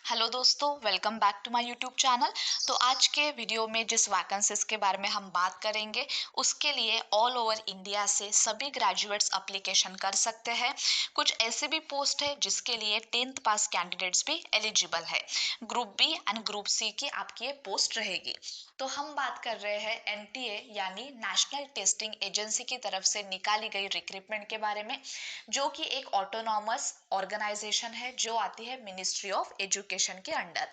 Hello दोस्तों, welcome back to my YouTube channel. तो आज के वीडियो में जिस वैकेंसीज के बारे में हम बात करेंगे उसके लिए ऑल ओवर इंडिया से सभी ग्रेजुएट्स अप्लीकेशन कर सकते हैं। कुछ ऐसे भी पोस्ट है जिसके लिए 10th पास कैंडिडेट्स भी एलिजिबल है। Group B and group C की आपकी ये पोस्ट रहेगी। तो हम बात कर रहे हैं एनटीए यानी नेशनल टेस्टिंग एजेंसी की तरफ से निकाली गई रिक्रूटमेंट के बारे में, जो कि एक ऑटोनॉमस ऑर्गेनाइजेशन है जो आती है मिनिस्ट्री ऑफ एजुकेशन के अंडर।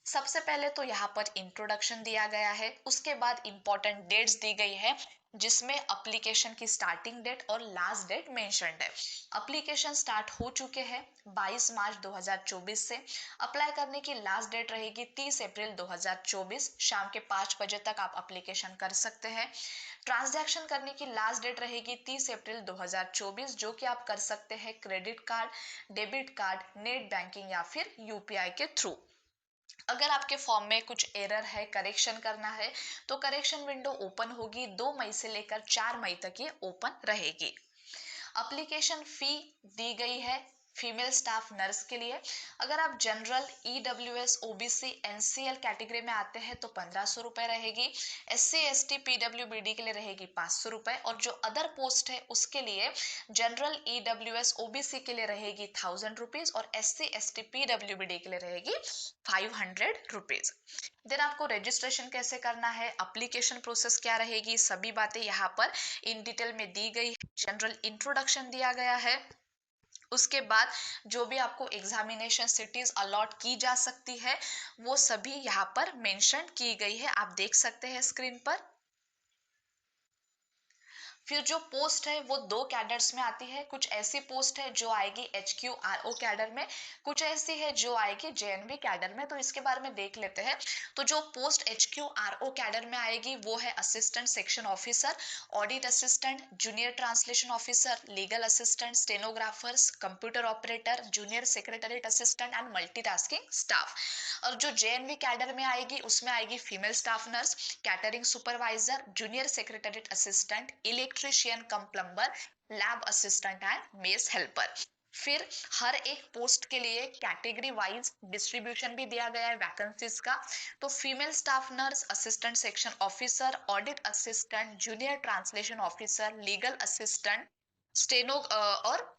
सबसे पहले तो यहाँ पर इंट्रोडक्शन दिया गया है, उसके बाद इंपॉर्टेंट डेट्स दी गई है जिसमें अप्लीकेशन की स्टार्टिंग डेट और लास्ट डेट मेंशन्ड है। अप्लीकेशन स्टार्ट हो चुके हैं 22 मार्च 2024 से। अप्लाई करने की लास्ट डेट रहेगी 30 अप्रैल 2024 शाम के 5 बजे तक आप अप्लीकेशन कर सकते हैं। ट्रांजैक्शन करने की लास्ट डेट रहेगी 30 अप्रैल 2024, जो कि आप कर सकते हैं credit card, debit card, net banking या फिर यूपीआई के थ्रू। अगर आपके फॉर्म में कुछ एरर है, करेक्शन करना है, तो करेक्शन विंडो ओपन होगी। 2 मई से लेकर 4 मई तक ये ओपन रहेगी। अप्लीकेशन फी दी गई है फीमेल स्टाफ नर्स के लिए। अगर आप general, EWS, OBC, NCL category में आते हैं तो 1500 रुपए रहेगी। एससी, एसटी, पीडब्ल्यूबीडी के लिए रहेगी 500 रुपए, और जो अदर पोस्ट है उसके लिए जनरल, ईडब्ल्यूएस, ओबीसी के लिए रहेगी 1000 रुपीज, और एससी, एसटी, पीडब्ल्यूबीडी के लिए रहेगी 500 रुपीज। देन आपको रजिस्ट्रेशन कैसे करना है, एप्लीकेशन प्रोसेस क्या रहेगी, सभी बातें यहाँ पर इन डिटेल में दी गई है। जनरल इंट्रोडक्शन दिया गया है। उसके बाद जो भी आपको एग्जामिनेशन सिटीज अलॉट की जा सकती है वो सभी यहाँ पर मेंशन की गई है, आप देख सकते हैं स्क्रीन पर। फिर जो पोस्ट है वो 2 कैडर्स में आती है। कुछ ऐसी पोस्ट है जो आएगी HQRO कैडर में, कुछ ऐसी है जो आएगी JNV कैडर में। तो इसके बारे में देख लेते हैं। तो जो पोस्ट HQRO कैडर में आएगी वो है assistant section officer, audit assistant, junior translation officer, legal assistant, stenographers, computer operator, junior secretariat assistant and multitasking staff. और जो JNV कैडर में आएगी उसमें आएगी female staff nurse, catering supervisor, junior secretariat assistant, electrician come plumber, lab assistant and mess helper. फिर हर एक post के लिए कैटेगरी वाइज डिस्ट्रीब्यूशन भी दिया गया है वैकेंसीज का। तो female staff nurse, assistant section officer, audit assistant, junior translation officer, legal assistant, steno और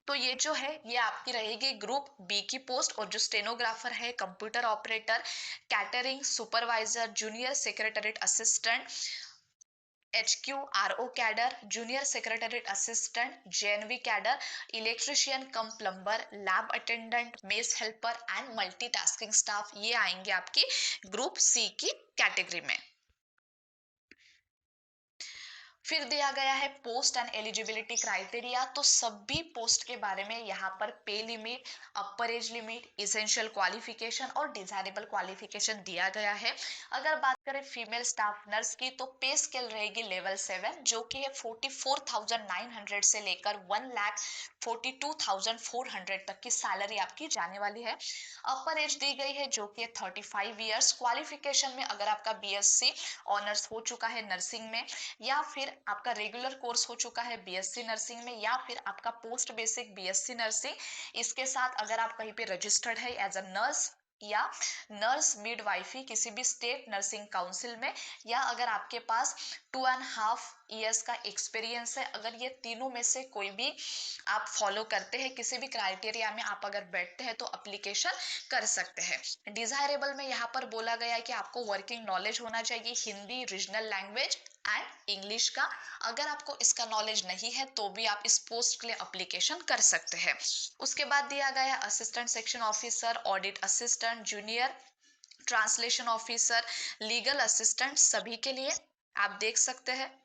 तो ये जो है ये आपकी रहेगी ग्रुप बी की पोस्ट। और जो स्टेनोग्राफर है, computer operator, catering supervisor, junior secretariat assistant, HQRO cadre, junior secretariat assistant, JNV cadre, electrician come plumber, lab attendant, mess helper and multitasking staff, ये आएंगे आपकी ग्रुप सी की कैटेगरी में। फिर दिया गया है पोस्ट एंड एलिजिबिलिटी क्राइटेरिया। तो सभी पोस्ट के बारे में यहाँ पर पे लिमिट, अपर एज लिमिट, इसेंशियल क्वालिफिकेशन और डिजायरेबल क्वालिफिकेशन दिया गया है। अगर बात करें फीमेल स्टाफ नर्स की तो पे स्केल रहेगी लेवल 7, जो कि है 44,900 से लेकर 1,42,400 तक की सैलरी आपकी जाने वाली है। अपर एज दी गई है जो कि है 35 ईयर्स। क्वालिफिकेशन में अगर आपका BSc ऑनर्स हो चुका है नर्सिंग में, या फिर आपका रेगुलर कोर्स हो चुका है BSc नर्सिंग में, या फिर आपका पोस्ट बेसिक BSc नर्सिंग, इसके साथ अगर आप कहीं पे रजिस्टर्ड है एज अ नर्स या नर्स मिडवाइफी किसी भी स्टेट नर्सिंग काउंसिल में, या अगर आपके पास 2.5 इयर्स का एक्सपीरियंस है, अगर ये तीनों में से कोई भी आप फॉलो करते हैं, किसी भी क्राइटेरिया में आप अगर बैठते हैं तो अप्लीकेशन कर सकते हैं। डिजायरेबल में यहाँ पर बोला गया है कि आपको वर्किंग नॉलेज होना चाहिए Hindi, regional language and English का। अगर आपको इसका नॉलेज नहीं है तो भी आप इस पोस्ट के लिए अप्लीकेशन कर सकते हैं। उसके बाद दिया गया है assistant section officer, audit assistant, junior translation officer, legal assistant, सभी के लिए आप देख सकते हैं।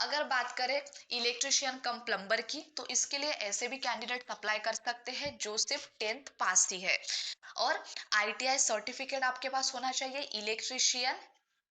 अगर बात करें इलेक्ट्रिशियन कम प्लम्बर की तो इसके लिए ऐसे भी कैंडिडेट अप्लाई कर सकते हैं जो सिर्फ 10th पास ही है, और ITI सर्टिफिकेट आपके पास होना चाहिए इलेक्ट्रिशियन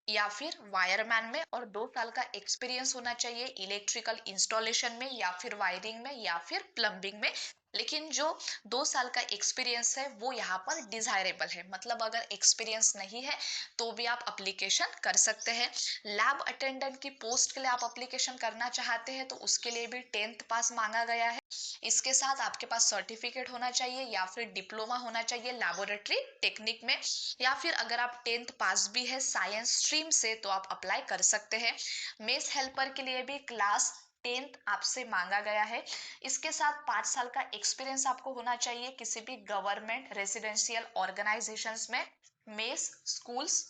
या फिर वायरमैन में, और 2 साल का एक्सपीरियंस होना चाहिए इलेक्ट्रिकल इंस्टॉलेशन में या फिर वायरिंग में या फिर प्लम्बिंग में। लेकिन जो 2 साल का एक्सपीरियंस है वो यहाँ पर डिजायरेबल है, मतलब अगर एक्सपीरियंस नहीं है तो भी आप अप्लीकेशन कर सकते हैं। लैब अटेंडेंट की पोस्ट के लिए आप अप्लीकेशन करना चाहते हैं तो उसके लिए भी 10th पास मांगा गया है। इसके साथ आपके पास सर्टिफिकेट होना चाहिए या फिर डिप्लोमा होना चाहिए लैबोरेटरी टेक्निक में, या फिर अगर आप 10th पास भी है साइंस स्ट्रीम से तो आप अप्लाई कर सकते हैं। मेस हेल्पर के लिए भी क्लास 10th आपसे मांगा गया है। इसके साथ 5 साल का एक्सपीरियंस आपको होना चाहिए किसी भी गवर्नमेंट रेसिडेंशियल ऑर्गेनाइजेशंस में, मेस स्कूल्स,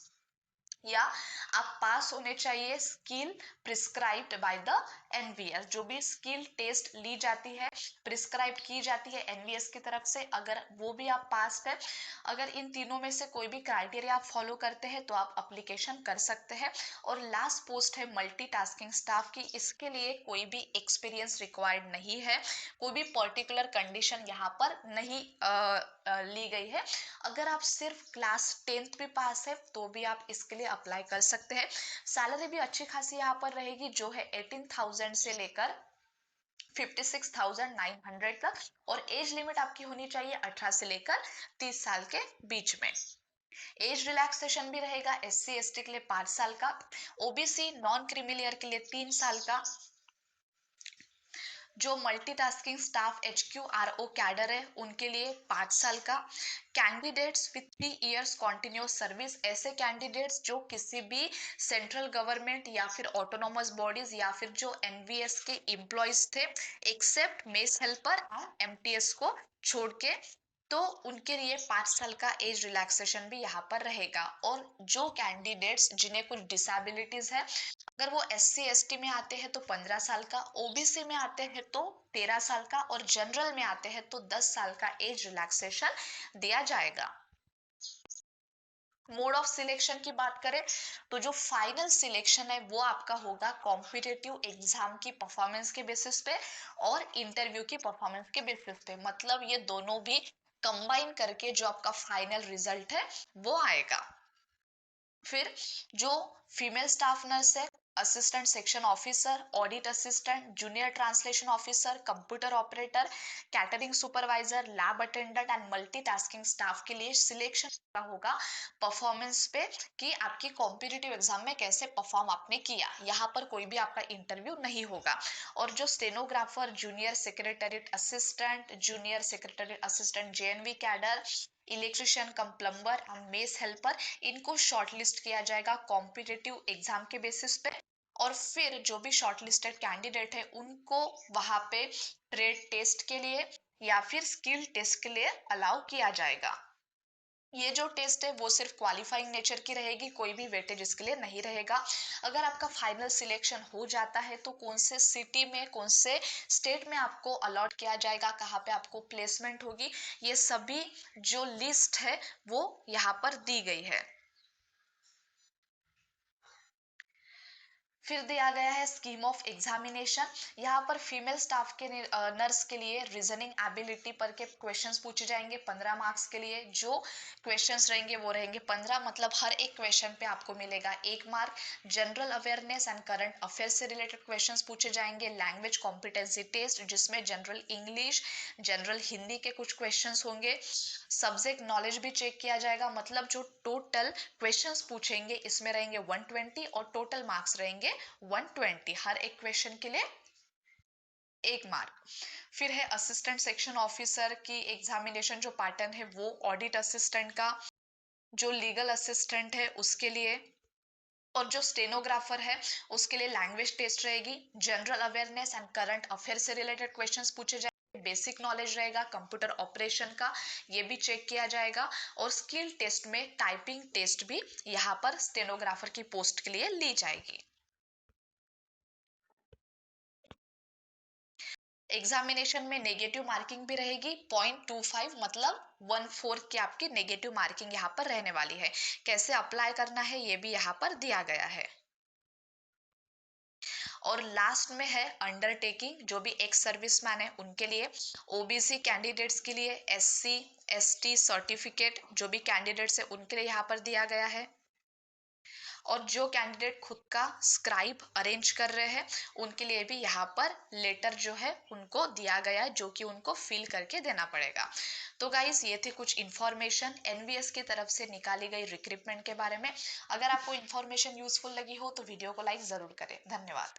या आप पास होने चाहिए skill prescribed by the NVS. जो भी स्किल टेस्ट ली जाती है, प्रिस्क्राइब की जाती है एनवीएस की तरफ से, अगर वो भी आप पास है, अगर इन तीनों में से कोई भी क्राइटेरिया आप फॉलो करते हैं तो आप अप्लीकेशन कर सकते हैं। और लास्ट पोस्ट है मल्टीटास्किंग स्टाफ की। इसके लिए कोई भी एक्सपीरियंस रिक्वायर्ड नहीं है, कोई भी पर्टिकुलर कंडीशन यहाँ पर नहीं ली गई है। अगर आप सिर्फ क्लास 10th भी पास है तो भी आप इसके लिए अप्लाई कर सकते हैं। सैलरी भी अच्छी खासी यहाँ पर रहेगी, जो है 18,000 से लेकर 56,900 तक, और एज लिमिट आपकी होनी चाहिए 18 से लेकर 30 साल के बीच में। एज रिलैक्सेशन भी रहेगा SC ST के लिए 5 साल का, ओबीसी नॉन क्रीमी के लिए 3 साल का, जो मल्टीटास्किंग स्टाफ HQRO कैडर है उनके लिए 5 साल का, candidates with 3 years continuous service, ऐसे कैंडिडेट्स जो किसी भी सेंट्रल गवर्नमेंट या फिर ऑटोनोमस बॉडीज या फिर जो एनवीएस के एम्प्लॉयज थे एक्सेप्ट मेस हेल्पर और MTS को छोड़ के, तो उनके लिए 5 साल का एज रिलैक्सेशन भी यहाँ पर रहेगा। और जो कैंडिडेट्स जिन्हें कुछ डिसेबिलिटीज है, अगर वो SC ST में आते हैं तो 15 साल का, ओबीसी में आते हैं तो 13 साल का, और जनरल में आते हैं तो 10 साल का एज रिलैक्सेशन दिया जाएगा। मोड ऑफ सिलेक्शन की बात करें तो जो फाइनल सिलेक्शन है वो आपका होगा कॉम्पिटिटिव एग्जाम की परफॉर्मेंस के बेसिस पे और इंटरव्यू की परफॉर्मेंस के बेसिस पे, मतलब ये दोनों भी कंबाइन करके जो आपका फाइनल रिजल्ट है वो आएगा। फिर जो फीमेल स्टाफ नर्स है, assistant section officer, audit assistant, junior translation officer, computer operator, catering supervisor, lab attendant and multitasking staff के लिए सिलेक्शन होगा परफॉर्मेंस पे, कि आपकी कॉम्पिटिटिव एग्जाम में कैसे परफॉर्म आपने किया। यहाँ पर कोई भी आपका इंटरव्यू नहीं होगा। और जो stenographer, junior secretariat assistant, junior secretariat assistant JNV cadre, electrician come plumber and mess helper, इनको शॉर्टलिस्ट किया जाएगा कॉम्पिटिटिव एग्जाम के बेसिस पे। और फिर जो भी शॉर्टलिस्टेड कैंडिडेट है उनको वहां पे ट्रेड टेस्ट के लिए या फिर स्किल टेस्ट के लिए अलाउ किया जाएगा। ये जो टेस्ट है वो सिर्फ क्वालिफाइंग नेचर की रहेगी, कोई भी वेटेज इसके लिए नहीं रहेगा। अगर आपका फाइनल सिलेक्शन हो जाता है तो कौन से सिटी में, कौन से स्टेट में आपको अलॉट किया जाएगा, कहाँ पे आपको प्लेसमेंट होगी, ये सभी जो लिस्ट है वो यहाँ पर दी गई है। फिर दिया गया है स्कीम ऑफ एग्जामिनेशन। यहाँ पर फीमेल स्टाफ के नर्स के लिए रीजनिंग एबिलिटी पर के क्वेश्चंस पूछे जाएंगे 15 मार्क्स के लिए। जो क्वेश्चंस रहेंगे वो रहेंगे 15, मतलब हर एक क्वेश्चन पे आपको मिलेगा 1 mark. General awareness and current affairs से रिलेटेड क्वेश्चंस पूछे जाएंगे। लैंग्वेज कॉम्पिटेंसी टेस्ट जिसमें जनरल इंग्लिश, जनरल हिंदी के कुछ क्वेश्चंस होंगे। सब्जेक्ट नॉलेज भी चेक किया जाएगा, मतलब जो टोटल क्वेश्चंस पूछेंगे इसमें रहेंगे 120 और टोटल मार्क्स रहेंगे 120, हर एक क्वेश्चन के लिए 1 मार्क। फिर है असिस्टेंट सेक्शन ऑफिसर की एग्जामिनेशन, जो पैटर्न है वो ऑडिट असिस्टेंट का, जो लीगल असिस्टेंट है उसके लिए, और जो स्टेनोग्राफर है उसके लिए लैंग्वेज टेस्ट रहेगी। General awareness and current affair से रिलेटेड क्वेश्चंस पूछे जाएंगे। बेसिक नॉलेज रहेगा कंप्यूटर ऑपरेशन का, ये भी चेक किया जाएगा। और स्किल टेस्ट में टाइपिंग टेस्ट भी यहाँ पर स्टेनोग्राफर की पोस्ट के लिए ली जाएगी। एग्जामिनेशन में नेगेटिव मार्किंग भी रहेगी 0.25, मतलब 1/4 की आपकी नेगेटिव मार्किंग यहाँ पर रहने वाली है। कैसे अप्लाई करना है ये भी यहाँ पर दिया गया है। और लास्ट में है अंडरटेकिंग, जो भी एक्स सर्विसमैन है उनके लिए, ओबीसी कैंडिडेट्स के लिए, SC ST सर्टिफिकेट जो भी कैंडिडेट्स है उनके लिए यहाँ पर दिया गया है। और जो कैंडिडेट खुद का स्क्राइब अरेंज कर रहे हैं उनके लिए भी यहाँ पर लेटर जो है उनको दिया गया है, जो कि उनको फिल करके देना पड़ेगा। तो गाइज ये थी कुछ इन्फॉर्मेशन एनवीएस की तरफ से निकाली गई रिक्रूटमेंट के बारे में। अगर आपको इन्फॉर्मेशन यूजफुल लगी हो तो वीडियो को लाइक जरूर करें। धन्यवाद।